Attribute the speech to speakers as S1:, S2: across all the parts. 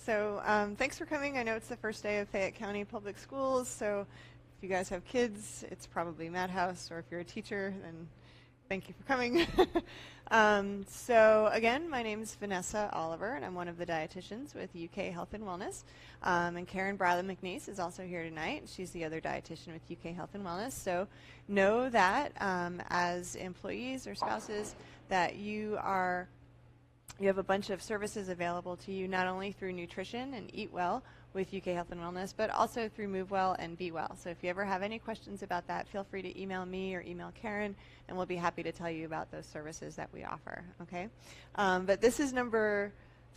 S1: So thanks for coming. I know it's the first day of Fayette County Public Schools, so if you guys have kids, it's probably Madhouse, or if you're a teacher, then thank you for coming. So again, my name is Vanessa Oliver, and I'm one of the dietitians with UK Health and Wellness. And Karen Bradley McNeese is also here tonight. She's the other dietitian with UK Health and Wellness. So know that as employees or spouses that you have a bunch of services available to you, not only through nutrition and Eat Well with UK Health and Wellness, but also through Move Well and Be Well. So if you ever have any questions about that, feel free to email me or email Karen, and we'll be happy to tell you about those services that we offer, okay? But this is number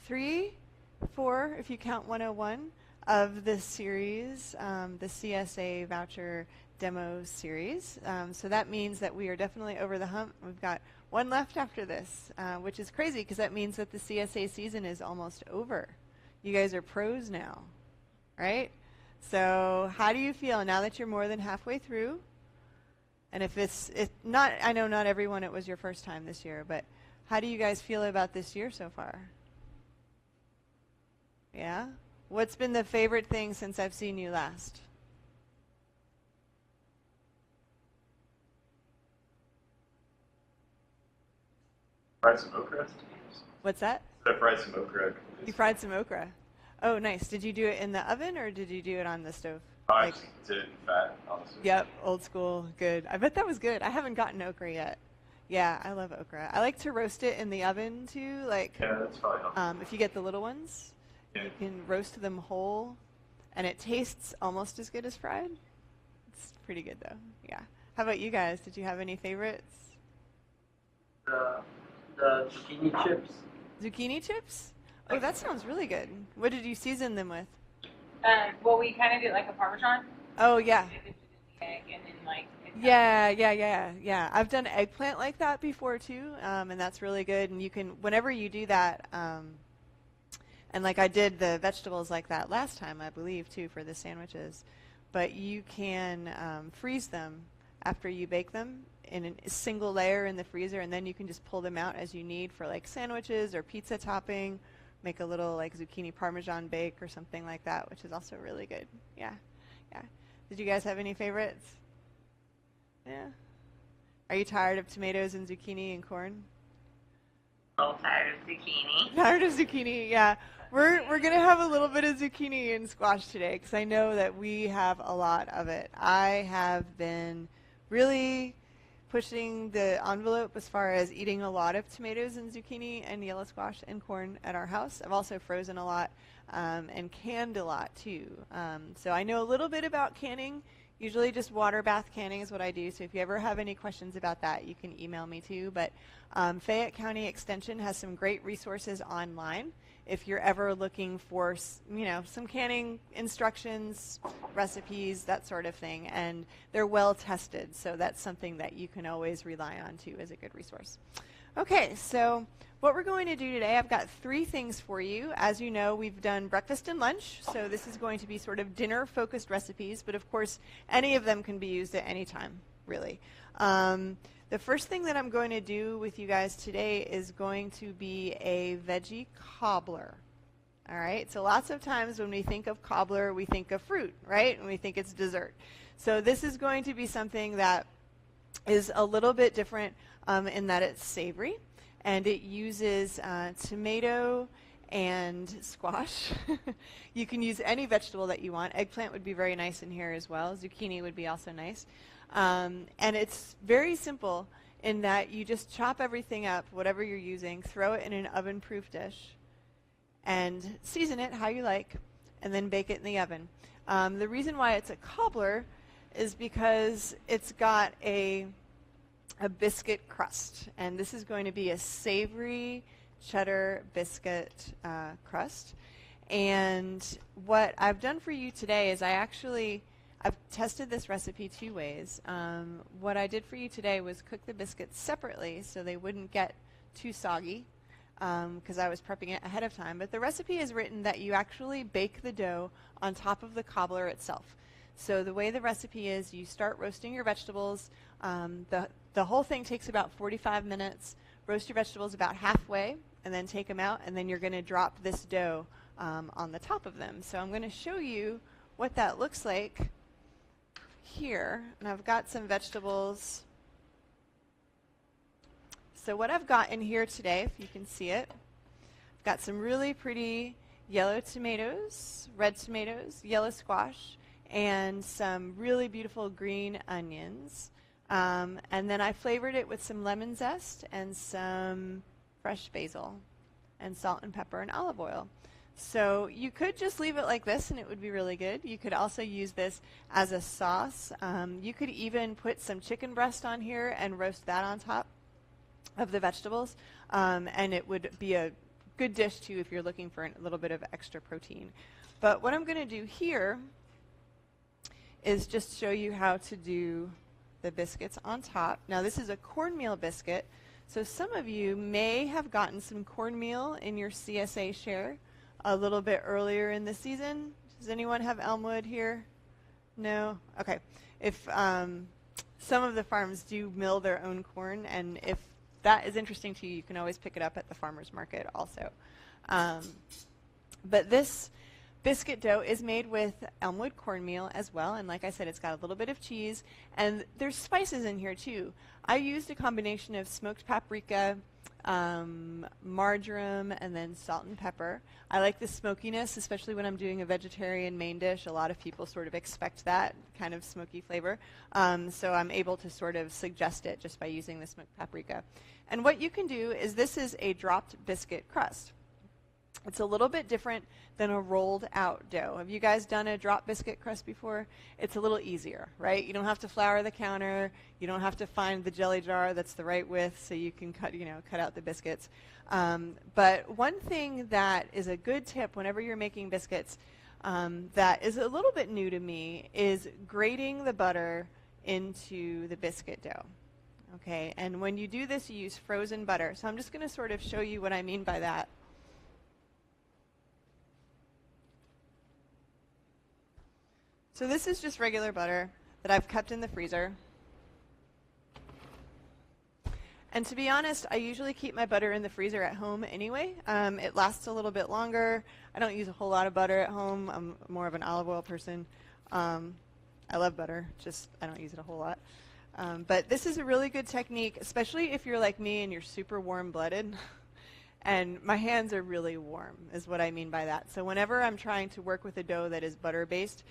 S1: 3, 4, if you count 101, of this series, the CSA voucher demo series. So that means that we are definitely over the hump. We've got one left after this, which is crazy because that means that the CSA season is almost over. You guys are pros now, right? So how do you feel now that you're more than halfway through? And if it's not, I know not everyone it was your first time this year, but how do you guys feel about this year so far? Yeah? What's been the favorite thing since I've seen you last?
S2: Fried some okra.
S1: What's that?
S2: I fried some okra.
S1: You fried some okra. Oh, nice. Did you do it in the oven or did you do it on the stove?
S2: I just did it in fat, honestly.
S1: Yep, old school. Good. I bet that was good. I haven't gotten okra yet. Yeah, I love okra. I like to roast it in the oven too. Like,
S2: yeah, that's probably helpful.
S1: if you get the little ones,
S2: Yeah.
S1: you can roast them whole, and it tastes almost as good as fried. It's pretty good though. Yeah. How about you guys? Did you have any favorites?
S3: The zucchini chips.
S1: Zucchini chips? Oh, that sounds really good. What did you season them with?
S4: Well, we kind of did like a Parmesan.
S1: Oh, yeah.
S4: We did the egg and then like.
S1: Yeah. I've done eggplant like that before too, and that's really good. And you can, whenever you do that, and like I did the vegetables like that last time, I believe too, for the sandwiches. But you can freeze them after you bake them in a single layer in the freezer, and then you can just pull them out as you need for like sandwiches or pizza topping. Make a little like zucchini Parmesan bake or something like that, which is also really good. Yeah. Did you guys have any favorites? Yeah. Are you tired of tomatoes and zucchini and corn?
S4: All tired of zucchini.
S1: Tired of zucchini, yeah. We're going to have a little bit of zucchini and squash today because I know that we have a lot of it. I have been really pushing the envelope as far as eating a lot of tomatoes and zucchini and yellow squash and corn at our house. I've also frozen a lot and canned a lot too. So I know a little bit about canning. Usually just water bath canning is what I do. So if you ever have any questions about that, you can email me too. But Fayette County Extension has some great resources online if you're ever looking for, some canning instructions, recipes, that sort of thing. And they're well tested, so that's something that you can always rely on too as a good resource. Okay, so what we're going to do today, I've got 3 things for you. As you know, we've done breakfast and lunch, so this is going to be sort of dinner-focused recipes, but of course, any of them can be used at any time, really. The first thing that I'm going to do with you guys today is going to be a veggie cobbler. All right, so lots of times when we think of cobbler, we think of fruit, right? And we think it's dessert. So this is going to be something that is a little bit different in that it's savory, and it uses tomato and squash. You can use any vegetable that you want. Eggplant would be very nice in here as well. Zucchini would be also nice. And it's very simple in that you just chop everything up, whatever you're using, throw it in an oven-proof dish, and season it how you like, and then bake it in the oven. The reason why it's a cobbler is because it's got a biscuit crust, and this is going to be a savory cheddar biscuit crust. And what I've done for you today is I've tested this recipe 2 ways. What I did for you today was cook the biscuits separately so they wouldn't get too soggy because I was prepping it ahead of time. But the recipe is written that you actually bake the dough on top of the cobbler itself. So the way the recipe is, you start roasting your vegetables. The whole thing takes about 45 minutes. Roast your vegetables about halfway and then take them out, and then you're going to drop this dough on the top of them. So I'm going to show you what that looks like here. And I've got some vegetables. So what I've got in here today, if you can see it, I've got some really pretty yellow tomatoes, red tomatoes, yellow squash, and some really beautiful green onions. And then I flavored it with some lemon zest and some fresh basil and salt and pepper and olive oil. So you could just leave it like this and it would be really good. You could also use this as a sauce. You could even put some chicken breast on here and roast that on top of the vegetables. And it would be a good dish too if you're looking for a little bit of extra protein. But what I'm going to do here is just show you how to do the biscuits on top. Now this is a cornmeal biscuit, so some of you may have gotten some cornmeal in your CSA share a little bit earlier in the season. Does anyone have Elmwood here? No? Okay. If some of the farms do mill their own corn, and if that is interesting to you, you can always pick it up at the farmer's market also. But this biscuit dough is made with Elmwood cornmeal as well, and like I said, it's got a little bit of cheese, and there's spices in here too. I used a combination of smoked paprika, marjoram, and then salt and pepper. I like the smokiness, especially when I'm doing a vegetarian main dish. A lot of people sort of expect that kind of smoky flavor, so I'm able to sort of suggest it just by using the smoked paprika. And what you can do is this is a dropped biscuit crust. It's a little bit different than a rolled out dough. Have you guys done a drop biscuit crust before? It's a little easier, right? You don't have to flour the counter. You don't have to find the jelly jar that's the right width so you can cut out the biscuits. But one thing that is a good tip whenever you're making biscuits that is a little bit new to me is grating the butter into the biscuit dough. Okay, and when you do this, you use frozen butter. So I'm just going to sort of show you what I mean by that. So this is just regular butter that I've kept in the freezer. And to be honest, I usually keep my butter in the freezer at home anyway. It lasts a little bit longer. I don't use a whole lot of butter at home. I'm more of an olive oil person. I love butter, just I don't use it a whole lot. But this is a really good technique, especially if you're like me and you're super warm-blooded. And my hands are really warm, is what I mean by that. So whenever I'm trying to work with a dough that is butter-based,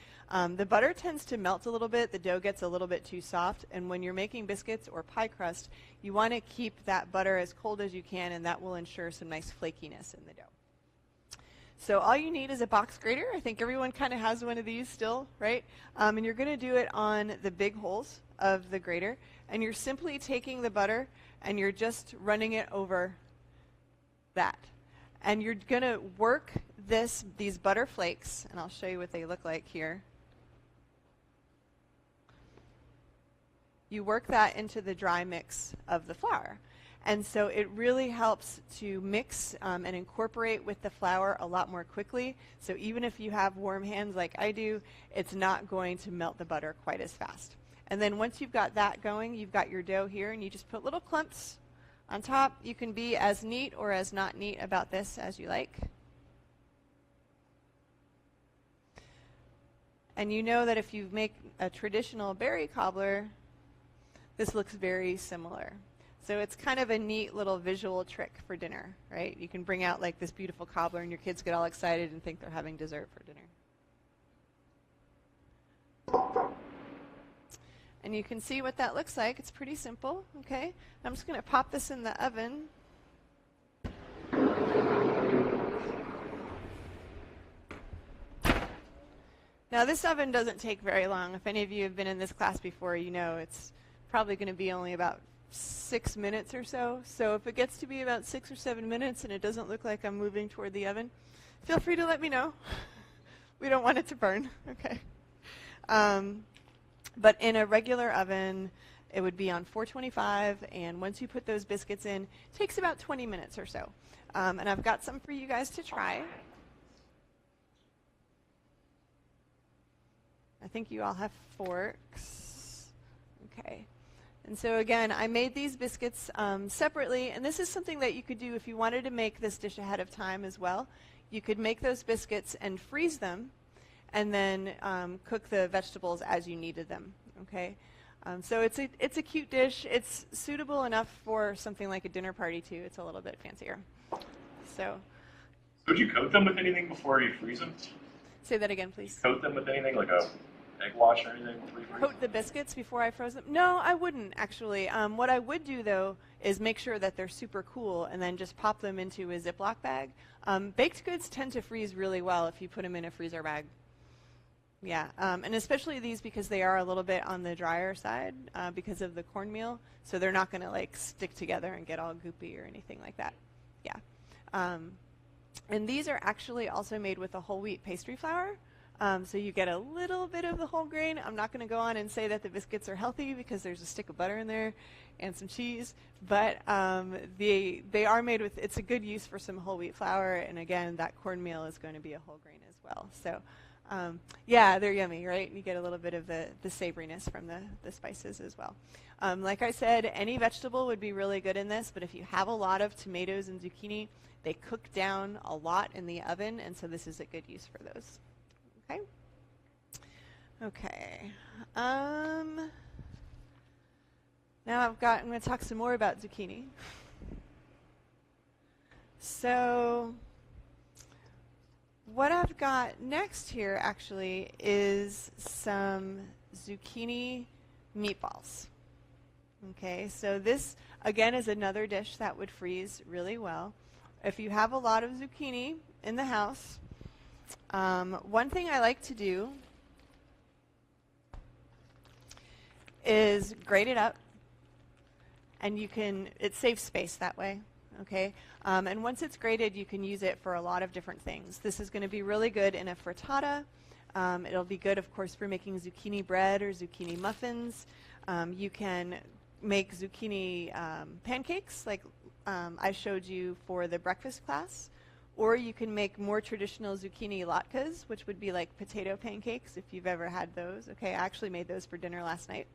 S1: the butter tends to melt a little bit. The dough gets a little bit too soft. And when you're making biscuits or pie crust, you want to keep that butter as cold as you can, and that will ensure some nice flakiness in the dough. So all you need is a box grater. I think everyone kind of has one of these still, right? And you're going to do it on the big holes of the grater. And you're simply taking the butter and you're just running it over that. And you're going to work these butter flakes, and I'll show you what they look like here. You work that into the dry mix of the flour. And so it really helps to mix and incorporate with the flour a lot more quickly. So even if you have warm hands like I do, it's not going to melt the butter quite as fast. And then once you've got that going, you've got your dough here, and you just put little clumps on top. You can be as neat or as not neat about this as you like. And you know that if you make a traditional berry cobbler, this looks very similar. So it's kind of a neat little visual trick for dinner, right? You can bring out like this beautiful cobbler and your kids get all excited and think they're having dessert for dinner. And you can see what that looks like. It's pretty simple, okay? I'm just going to pop this in the oven. Now this oven doesn't take very long. If any of you have been in this class before, you know it's probably going to be only about 6 minutes or so. So if it gets to be about 6 or 7 minutes and it doesn't look like I'm moving toward the oven, feel free to let me know. We don't want it to burn, okay? But in a regular oven, it would be on 425, and once you put those biscuits in, it takes about 20 minutes or so. And I've got some for you guys to try. I think you all have forks. Okay. And so again, I made these biscuits separately, and this is something that you could do if you wanted to make this dish ahead of time as well. you could make those biscuits and freeze them, and then cook the vegetables as you needed them. Okay, so it's a cute dish. It's suitable enough for something like a dinner party too. It's a little bit fancier. So
S2: Would you coat them with anything before you freeze them?
S1: say that again, please.
S2: Coat them with anything, like a egg wash or anything before you freeze them?
S1: Coat the biscuits before I froze them? No, I wouldn't actually. What I would do though is make sure that they're super cool and then just pop them into a Ziploc bag. Baked goods tend to freeze really well if you put them in a freezer bag. Yeah, and especially these because they are a little bit on the drier side because of the cornmeal, so they're not going to like stick together and get all goopy or anything like that. Yeah, and these are actually also made with a whole wheat pastry flour, so you get a little bit of the whole grain. I'm not going to go on and say that the biscuits are healthy because there's a stick of butter in there and some cheese, but they are made with, it's a good use for some whole wheat flour, and again, that cornmeal is going to be a whole grain as well. So. Yeah, they're yummy, right? You get a little bit of the savoriness from the spices as well. Like I said, any vegetable would be really good in this, but if you have a lot of tomatoes and zucchini, they cook down a lot in the oven, and so this is a good use for those. Okay? Okay. Now I'm going to talk some more about zucchini. So what I've got next here actually is some zucchini meatballs. Okay, so this again is another dish that would freeze really well. If you have a lot of zucchini in the house, one thing I like to do is grate it up, and it saves space that way. Okay, and once it's grated, you can use it for a lot of different things. This is going to be really good in a frittata. It'll be good, of course, for making zucchini bread or zucchini muffins. You can make zucchini pancakes, like I showed you for the breakfast class. Or you can make more traditional zucchini latkes, which would be like potato pancakes, if you've ever had those. Okay, I actually made those for dinner last night.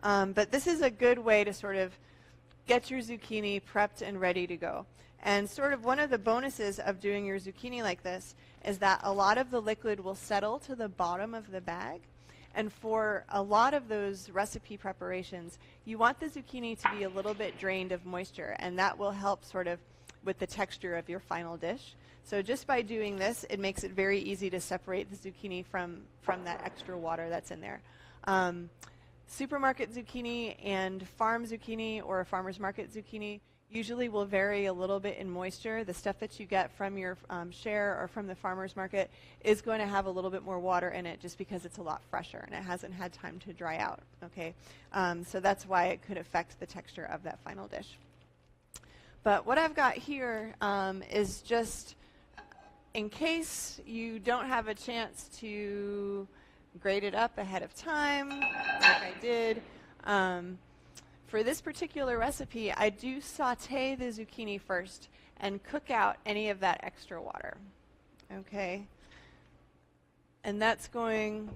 S1: But this is a good way to sort of get your zucchini prepped and ready to go. And sort of one of the bonuses of doing your zucchini like this is that a lot of the liquid will settle to the bottom of the bag. And for a lot of those recipe preparations, you want the zucchini to be a little bit drained of moisture, and that will help sort of with the texture of your final dish. So just by doing this, it makes it very easy to separate the zucchini from that extra water that's in there. Supermarket zucchini and farm zucchini or a farmer's market zucchini usually will vary a little bit in moisture. The stuff that you get from your share or from the farmer's market is going to have a little bit more water in it just because it's a lot fresher and it hasn't had time to dry out. Okay, so that's why it could affect the texture of that final dish. But what I've got here is just in case you don't have a chance to grate it up ahead of time, like I did. For this particular recipe, I do saute the zucchini first and cook out any of that extra water. Okay? And that's going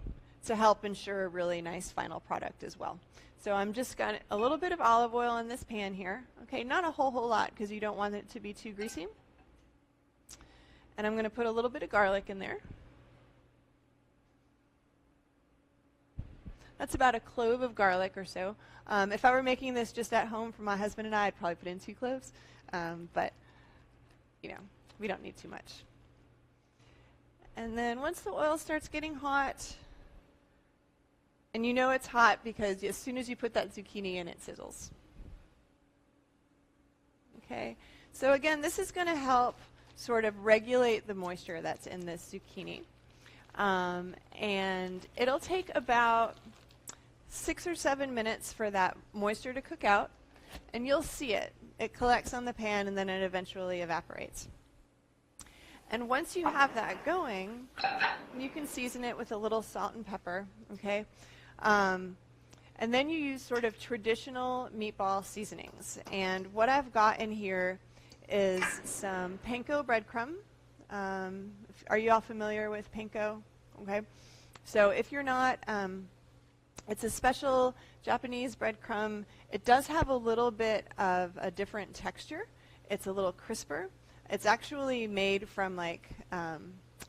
S1: to help ensure a really nice final product as well. So I'm just got a little bit of olive oil in this pan here. Okay, not a whole lot because you don't want it to be too greasy. And I'm going to put a little bit of garlic in there. That's about a clove of garlic or so. If I were making this just at home for my husband and I'd probably put in 2 cloves. But, you know, we don't need too much. And then once the oil starts getting hot, and you know it's hot because as soon as you put that zucchini in, it sizzles. Okay? So again, this is going to help sort of regulate the moisture that's in this zucchini. And it'll take about 6 or 7 minutes for that moisture to cook out, and you'll see it. It collects on the pan, and then it eventually evaporates. And once you have that going, you can season it with a little salt and pepper, okay? And then you use sort of traditional meatball seasonings. And what I've got in here is some panko breadcrumb. Are you all familiar with panko? Okay. So if you're not, it's a special Japanese breadcrumb. It does have a little bit of a different texture. It's a little crisper. It's actually made from like,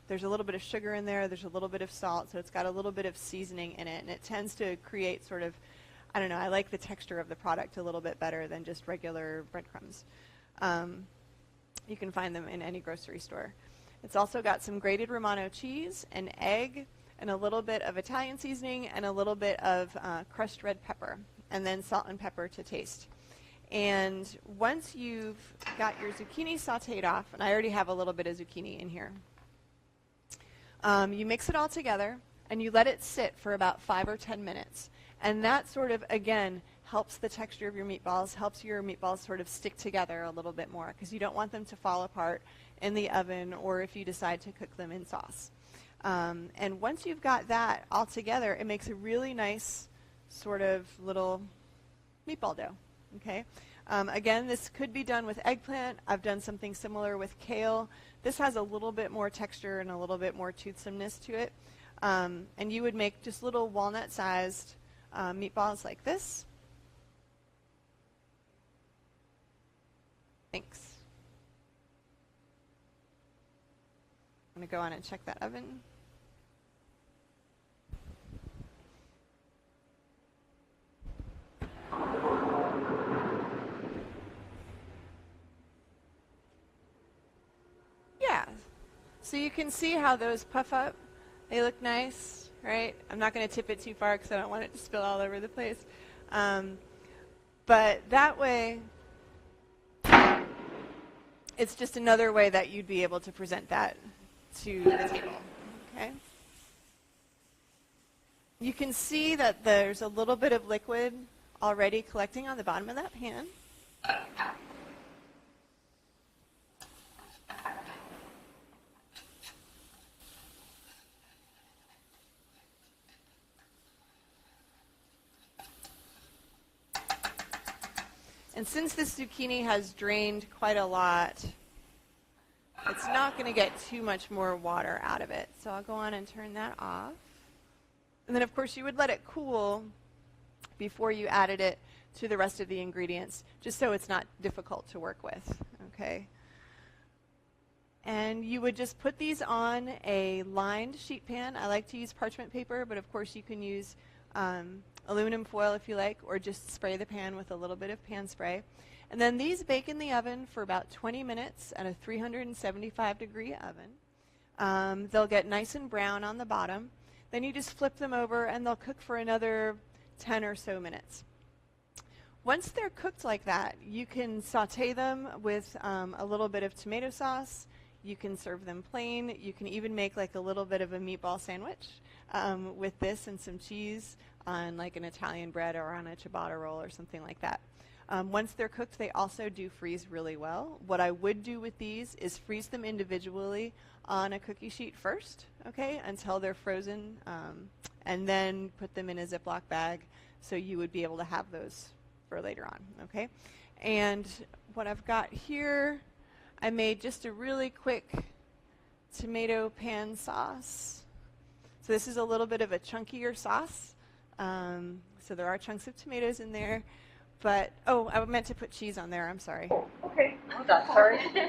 S1: there's a little bit of sugar in there, there's a little bit of salt, so it's got a little bit of seasoning in it, and it tends to create sort of, I don't know, I like the texture of the product a little bit better than just regular breadcrumbs. You can find them in any grocery store. It's also got some grated Romano cheese, an egg, and a little bit of Italian seasoning, and a little bit of crushed red pepper, and then salt and pepper to taste. And once you've got your zucchini sauteed off, and I already have a little bit of zucchini in here, you mix it all together, and you let it sit for about 5 or 10 minutes. And that sort of, again, helps the texture of your meatballs, helps your meatballs sort of stick together a little bit more, because you don't want them to fall apart in the oven or if you decide to cook them in sauce. And once you've got that all together, it makes a really nice sort of little meatball dough. Okay. Again, this could be done with eggplant. I've done something similar with kale. This has a little bit more texture and a little bit more toothsomeness to it. And you would make just little walnut-sized meatballs like this. Thanks. I'm going to go on and check that oven. Yeah. So you can see how those puff up. They look nice, right? I'm not going to tip it too far because I don't want it to spill all over the place. But that way, it's just another way that you'd be able to present that to the table. Okay? You can see that there's a little bit of liquid already collecting on the bottom of that pan. And since this zucchini has drained quite a lot, it's not going to get too much more water out of it. So I'll go on and turn that off. And then, of course, you would let it cool before you added it to the rest of the ingredients, just so it's not difficult to work with. Okay. And you would just put these on a lined sheet pan. I like to use parchment paper, but of course you can use aluminum foil if you like, or just spray the pan with a little bit of pan spray. And then these bake in the oven for about 20 minutes at a 375-degree oven. They'll get nice and brown on the bottom. Then you just flip them over, and they'll cook for another 10 or so minutes. Once they're cooked like that, you can saute them with a little bit of tomato sauce. You can serve them plain. You can even make like a little bit of a meatball sandwich with this and some cheese on like an Italian bread or on a ciabatta roll or something like that. Once they're cooked, they also do freeze really well. What I would do with these is freeze them individually on a cookie sheet first, okay, until they're frozen, and then put them in a Ziploc bag so you would be able to have those for later on, okay? And what I've got here, I made just a really quick tomato pan sauce. So this is a little bit of a chunkier sauce. So there are chunks of tomatoes in there. But, oh, I meant to put cheese on there. I'm sorry.
S3: Oh, okay. I'm not sorry.
S1: Sorry,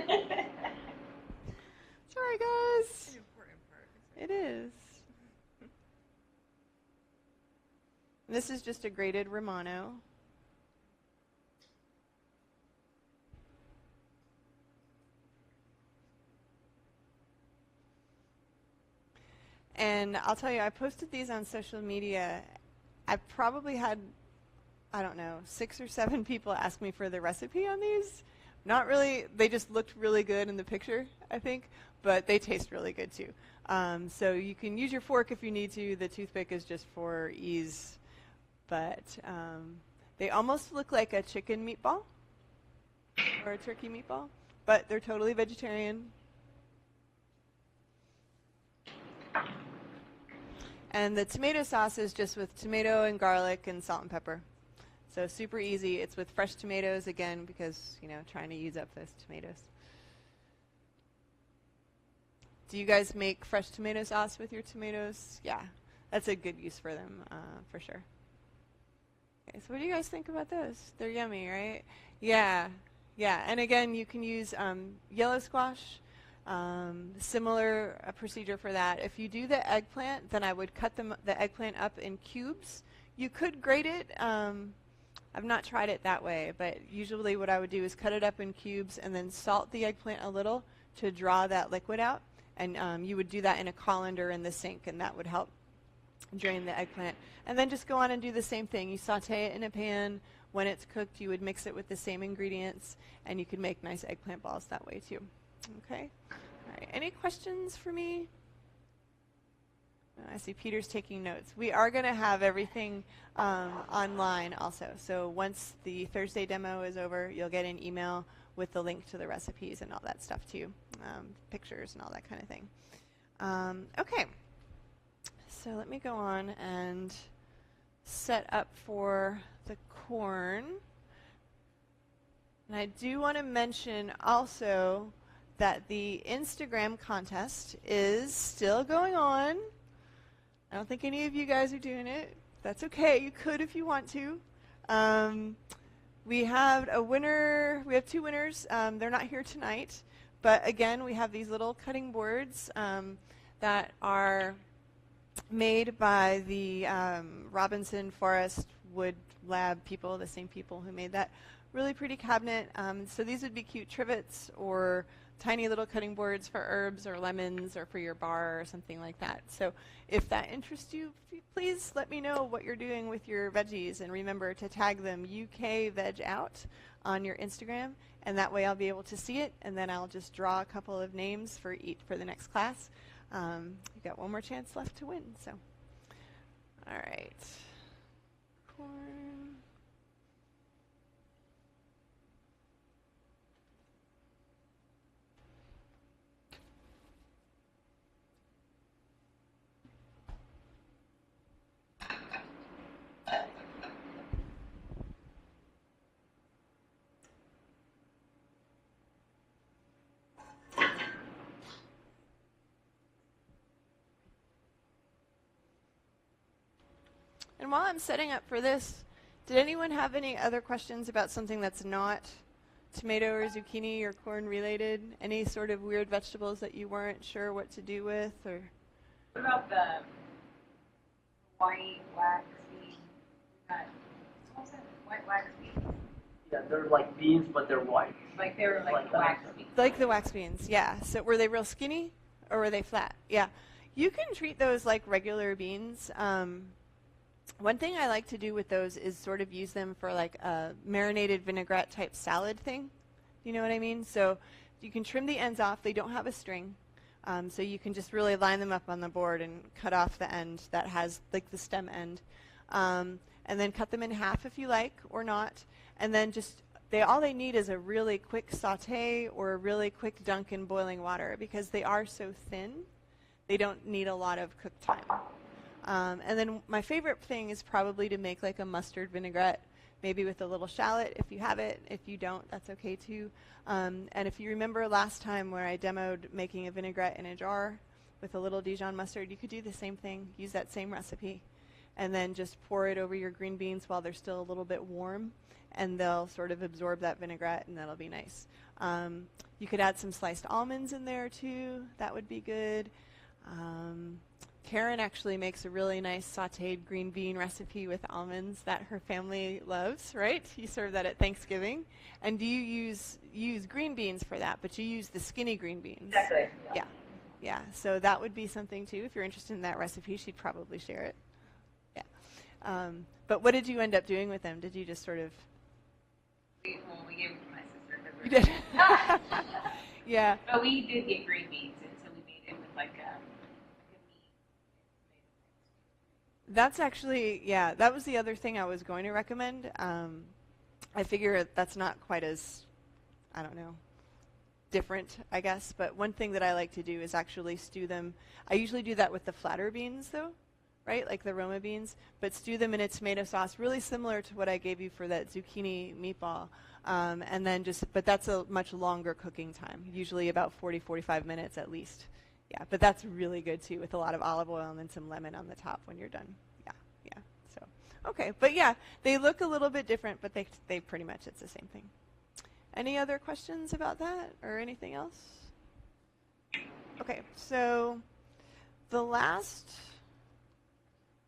S1: guys.
S5: An important part.
S1: It is. This is just a grated Romano. And I'll tell you, I posted these on social media. I've probably had, I don't know, 6 or 7 people ask me for the recipe on these. Not really, they just looked really good in the picture, I think, but they taste really good too. So you can use your fork if you need to. The toothpick is just for ease. But they almost look like a chicken meatball or a turkey meatball, but they're totally vegetarian. And the tomato sauce is just with tomato and garlic and salt and pepper. So super easy. It's with fresh tomatoes, again, because, you know, trying to use up those tomatoes. Do you guys make fresh tomato sauce with your tomatoes? Yeah, that's a good use for them, for sure. Okay, so what do you guys think about those? They're yummy, right? Yeah, Yeah, and again, you can use yellow squash. Similar procedure for that. If you do the eggplant, then I would cut the eggplant up in cubes. You could grate it. I've not tried it that way, but usually what I would do is cut it up in cubes and then salt the eggplant a little to draw that liquid out. And you would do that in a colander in the sink, and that would help drain the eggplant. And then just go on and do the same thing. You saute it in a pan. When it's cooked, you would mix it with the same ingredients, and you could make nice eggplant balls that way too. Okay? All right. Any questions for me? I see Peter's taking notes. We are going to have everything online also. So once the Thursday demo is over, you'll get an email with the link to the recipes and all that stuff too, pictures and all that kind of thing. Okay. So let me go on and set up for the corn. And I do want to mention also that the Instagram contest is still going on. I don't think any of you guys are doing it. That's okay. You could if you want to. We have a winner. We have two winners. They're not here tonight. But again, we have these little cutting boards that are made by the Robinson Forest Wood Lab people, the same people who made that really pretty cabinet. So these would be cute trivets or tiny little cutting boards for herbs or lemons or for your bar or something like that. So if that interests you, please let me know what you're doing with your veggies, and remember to tag them UK Veg Out on your Instagram, and that way I'll be able to see it, and then I'll just draw a couple of names for the next class. You've got one more chance left to win. So, all right, corn. And while I'm setting up for this, did anyone have any other questions about something that's not tomato or zucchini or corn related? Any sort of weird vegetables that you weren't sure what to do with? Or
S4: What about the white wax beans? What was it? White wax beans?
S5: Yeah, they're like beans, but they're white.
S4: Like they were like the wax beans.
S1: like the wax beans, yeah. So were they real skinny or were they flat? Yeah. You can treat those like regular beans. One thing I like to do with those is sort of use them for like a marinated vinaigrette type salad thing. You know what I mean? So you can trim the ends off. They don't have a string. So you can just really line them up on the board and cut off the end that has like the stem end. And then cut them in half if you like or not. And then just all they need is a really quick saute or a really quick dunk in boiling water because they are so thin. They don't need a lot of cook time. And then my favorite thing is probably to make like a mustard vinaigrette, maybe with a little shallot if you have it. If you don't, that's okay too. And if you remember last time where I demoed making a vinaigrette in a jar with a little Dijon mustard, you could do the same thing, use that same recipe, and then just pour it over your green beans while they're still a little bit warm, and they'll sort of absorb that vinaigrette, and that'll be nice. You could add some sliced almonds in there too. That would be good. Karen actually makes a really nice sautéed green bean recipe with almonds that her family loves, right? You serve that at Thanksgiving. And do you use green beans for that, but you use the skinny green beans?
S3: Exactly.
S1: Yeah. Yeah, so that would be something too. If you're interested in that recipe, she'd probably share it. Yeah. But what did you end up doing with them? Did you just sort of...
S4: We gave them to my sister. 'Cause
S1: You did? Yeah.
S4: But we did get green beans, and so we made it with like a meat.
S1: That's actually, yeah, that was the other thing I was going to recommend. I figure that's not quite as, I don't know, different, I guess. But one thing that I like to do is actually stew them. I usually do that with the flatter beans, though, right, like the Roma beans. But stew them in a tomato sauce, really similar to what I gave you for that zucchini meatball. And then but that's a much longer cooking time, usually about 40-45 minutes at least. Yeah, but that's really good too, with a lot of olive oil and then some lemon on the top when you're done. Yeah. So, okay, but yeah, they look a little bit different, but they pretty much, it's the same thing. Any other questions about that or anything else? Okay, so the last,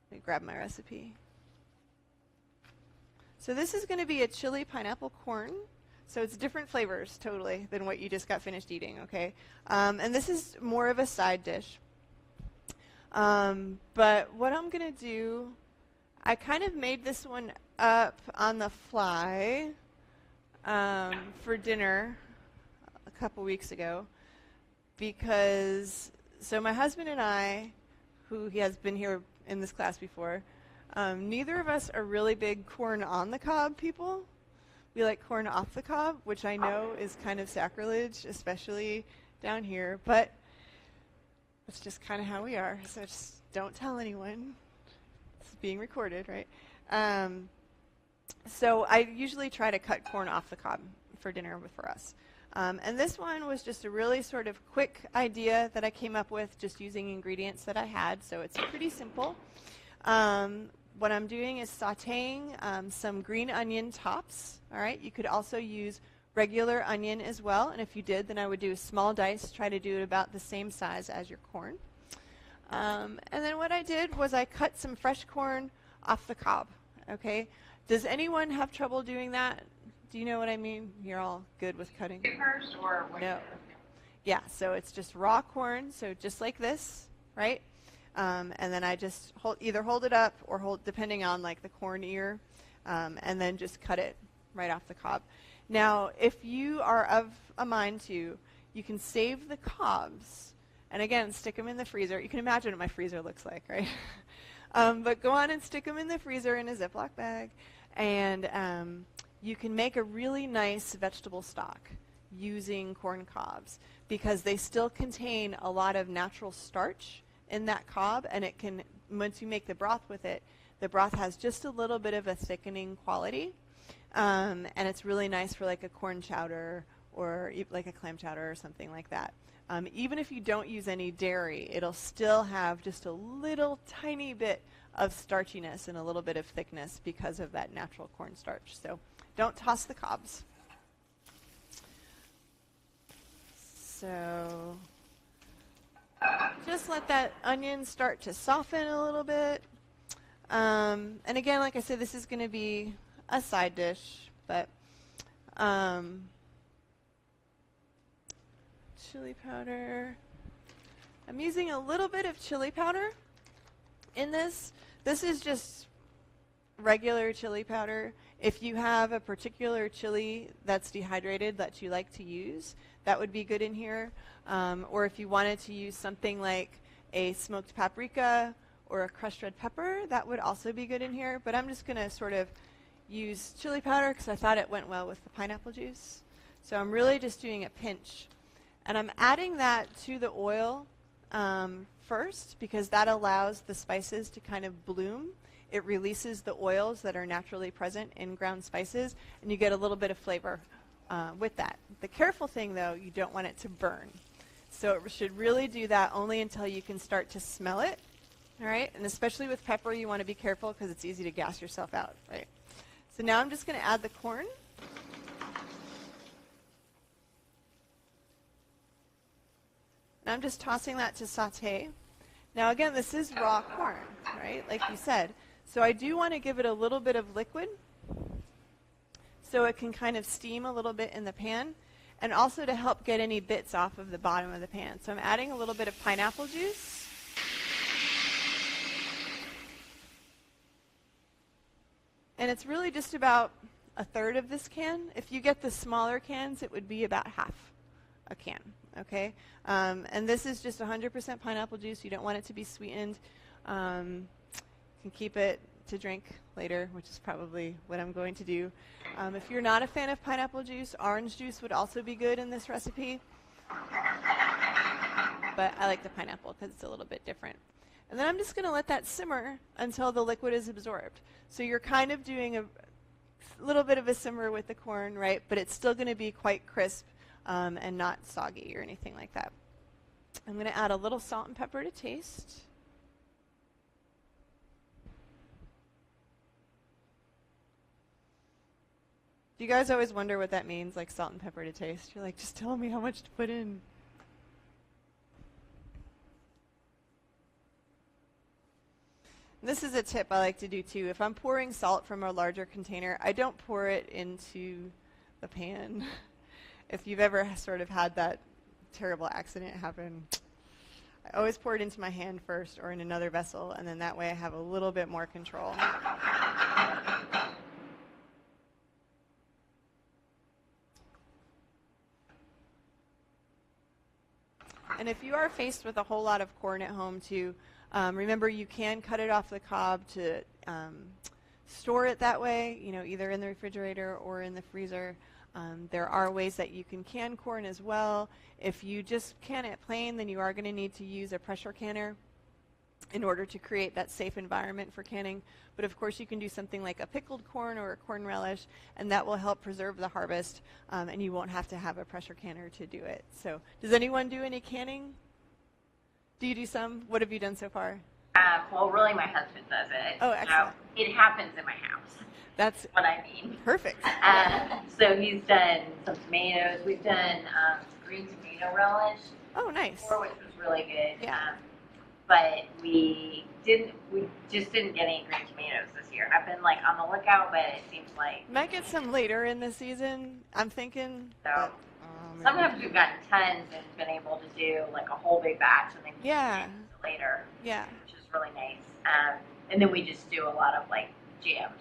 S1: let me grab my recipe. So this is going to be a chili pineapple corn. So it's different flavors totally than what you just got finished eating, okay? And this is more of a side dish. But what I'm going to do, I kind of made this one up on the fly for dinner a couple weeks ago because, so my husband and I, who he has been here in this class before, neither of us are really big corn on the cob people. We like corn off the cob, which I know is kind of sacrilege, especially down here, but it's just kind of how we are, so just don't tell anyone. It's being recorded, right? So I usually try to cut corn off the cob for dinner for us. And this one was just a really sort of quick idea that I came up with just using ingredients that I had, so it's pretty simple. What I'm doing is sauteing some green onion tops. All right, you could also use regular onion as well, and if you did, then I would do a small dice, try to do it about the same size as your corn. And then what I did was I cut some fresh corn off the cob. Okay, does anyone have trouble doing that? Do you know what I mean? You're all good with cutting?
S4: First or what?
S1: No. Yeah, so it's just raw corn, so just like this, right? And then I just either hold it up or hold, depending on like the corn ear, and then just cut it right off the cob. Now, if you are of a mind to, you can save the cobs, and again, stick them in the freezer. You can imagine what my freezer looks like, right? But go on and stick them in the freezer in a Ziploc bag, and you can make a really nice vegetable stock using corn cobs because they still contain a lot of natural starch in that cob, and it can, once you make the broth with it, the broth has just a little bit of a thickening quality, and it's really nice for like a corn chowder or like a clam chowder or something like that. Even if you don't use any dairy, it'll still have just a little tiny bit of starchiness and a little bit of thickness because of that natural cornstarch. So don't toss the cobs. So just let that onion start to soften a little bit. And again, like I said, this is going to be a side dish, but chili powder. I'm using a little bit of chili powder in this. This is just regular chili powder. If you have a particular chili that's dehydrated that you like to use, that would be good in here. Or if you wanted to use something like a smoked paprika or a crushed red pepper, that would also be good in here. But I'm just going to sort of use chili powder because I thought it went well with the pineapple juice. So I'm really just doing a pinch. And I'm adding that to the oil first because that allows the spices to kind of bloom. It releases the oils that are naturally present in ground spices, and you get a little bit of flavor with that. The careful thing, though, you don't want it to burn. So it should really do that only until you can start to smell it, all right? And especially with pepper, you want to be careful because it's easy to gas yourself out, right? So now I'm just going to add the corn. And I'm just tossing that to saute. Now again, this is raw corn, right, like you said. So I do want to give it a little bit of liquid so it can kind of steam a little bit in the pan, and also to help get any bits off of the bottom of the pan. So I'm adding a little bit of pineapple juice. And it's really just about a third of this can. If you get the smaller cans, it would be about half a can, okay? And this is just 100% pineapple juice. You don't want it to be sweetened. You can keep it to drink later, which is probably what I'm going to do. If you're not a fan of pineapple juice, orange juice would also be good in this recipe. But I like the pineapple because it's a little bit different. And then I'm just going to let that simmer until the liquid is absorbed. So you're kind of doing a little bit of a simmer with the corn, right? But it's still going to be quite crisp and not soggy or anything like that. I'm going to add a little salt and pepper to taste. Do you guys always wonder what that means, like salt and pepper to taste? You're like, just tell me how much to put in. This is a tip I like to do too. If I'm pouring salt from a larger container, I don't pour it into the pan. If you've ever sort of had that terrible accident happen, I always pour it into my hand first or in another vessel, and then that way I have a little bit more control. And if you are faced with a whole lot of corn at home too, remember you can cut it off the cob to store it that way, either in the refrigerator or in the freezer. There are ways that you can can corn as well. If you just can it plain, then you are going to need to use a pressure canner in order to create that safe environment for canning. But of course you can do something like a pickled corn or a corn relish, and that will help preserve the harvest, and you won't have to have a pressure canner to do it. So does anyone do any canning? Do you do some? What have you done so far?
S3: Well, really, my husband does it.
S1: Oh, excellent.
S3: So it happens in my house.
S1: That's
S3: what I mean.
S1: Perfect.
S3: So he's done some tomatoes. We've done green tomato relish.
S1: Oh, nice.
S3: Before, which was really good.
S1: Yeah.
S3: But we just didn't get any green tomatoes this year. I've been like on the lookout, but it seems like
S1: might get some later in the season. I'm thinking.
S3: So sometimes we've gotten tons and been able to do like a whole big batch and then later.
S1: Yeah.
S3: Which is really nice. And then we just do a lot of like jams.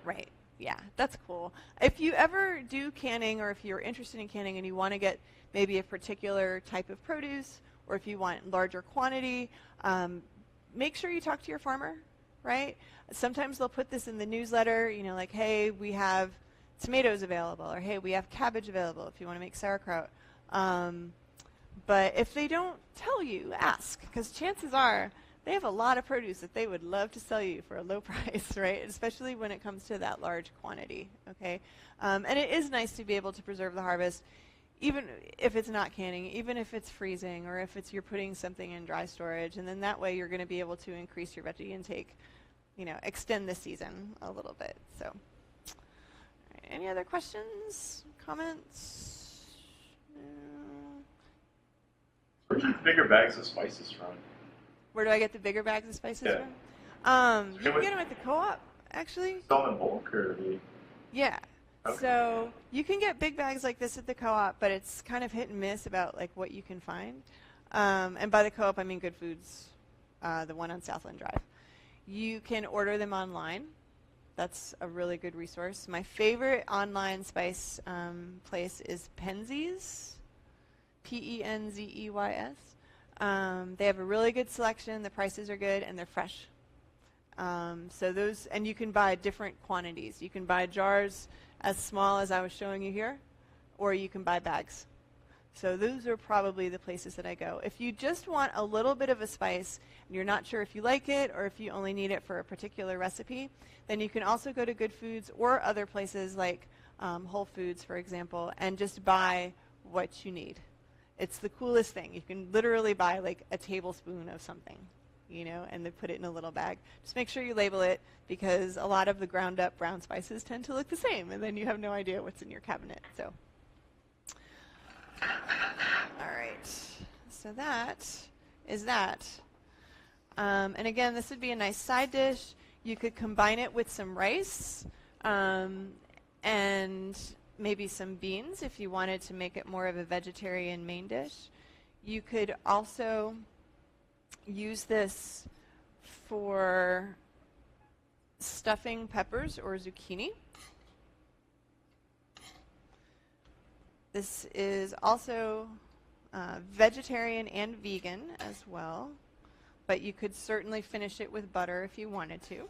S1: Right. Yeah, that's cool. If you ever do canning, or if you're interested in canning and you want to get maybe a particular type of produce, or if you want larger quantity, make sure you talk to your farmer, right? Sometimes they'll put this in the newsletter, like, hey, we have tomatoes available, or hey, we have cabbage available if you want to make sauerkraut. But if they don't tell you, ask, because chances are they have a lot of produce that they would love to sell you for a low price, right? Especially when it comes to that large quantity, okay? And it is nice to be able to preserve the harvest, even if it's not canning, even if it's freezing, or if you're putting something in dry storage, and then that way you're going to be able to increase your veggie intake, extend the season a little bit. So, all right, any other questions, comments?
S2: Where'd you get bigger bags of spices from?
S1: Where do I get the bigger bags of spices from? You can get them at the co-op, actually.
S2: Sell them in bulk, or the...
S1: Yeah.
S2: Okay.
S1: So you can get big bags like this at the co-op, but it's kind of hit and miss about like what you can find. And by the co-op, I mean Good Foods, the one on Southland Drive. You can order them online. That's a really good resource. My favorite online spice place is Penzeys, Penzeys. They have a really good selection. The prices are good, and they're fresh. So those, and you can buy different quantities. You can buy jars as small as I was showing you here, or you can buy bags. So those are probably the places that I go. If you just want a little bit of a spice, and you're not sure if you like it, or if you only need it for a particular recipe, then you can also go to Good Foods or other places like Whole Foods, for example, and just buy what you need. It's the coolest thing. You can literally buy like a tablespoon of something, and then put it in a little bag. Just make sure you label it, because a lot of the ground up brown spices tend to look the same, and then you have no idea what's in your cabinet. So, all right. So that is that. And again, this would be a nice side dish. You could combine it with some rice and maybe some beans if you wanted to make it more of a vegetarian main dish. You could also use this for stuffing peppers or zucchini. This is also vegetarian and vegan as well, but you could certainly finish it with butter if you wanted to.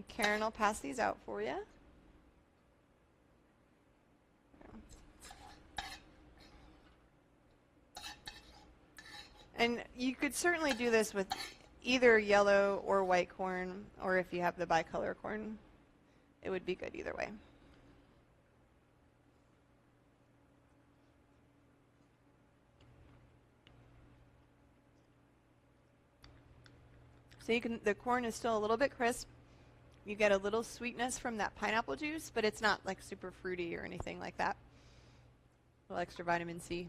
S1: Karen will pass these out for you. And you could certainly do this with either yellow or white corn, or if you have the bicolor corn, it would be good either way. So the corn is still a little bit crisp. You get a little sweetness from that pineapple juice, but it's not like super fruity or anything like that. A little extra vitamin C.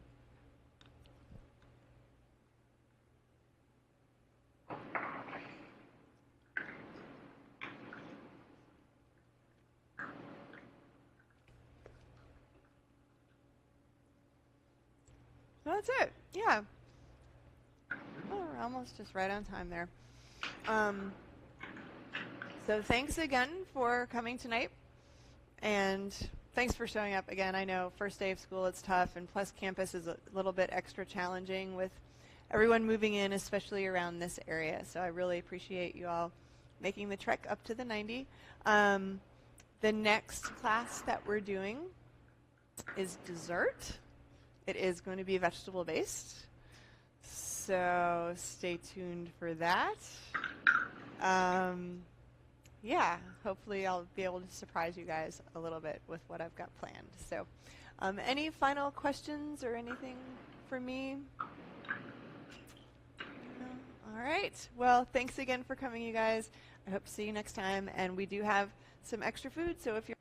S1: That's it. Yeah. Oh, we're almost just right on time there. So thanks again for coming tonight, and thanks for showing up again. I know first day of school it's tough, and plus campus is a little bit extra challenging with everyone moving in, especially around this area. So I really appreciate you all making the trek up to the 90. The next class that we're doing is dessert. It is going to be vegetable based. So stay tuned for that. Yeah, hopefully I'll be able to surprise you guys a little bit with what I've got planned. So any final questions or anything for me? No? All right. Well, thanks again for coming, you guys. I hope to see you next time. And we do have some extra food, so if you're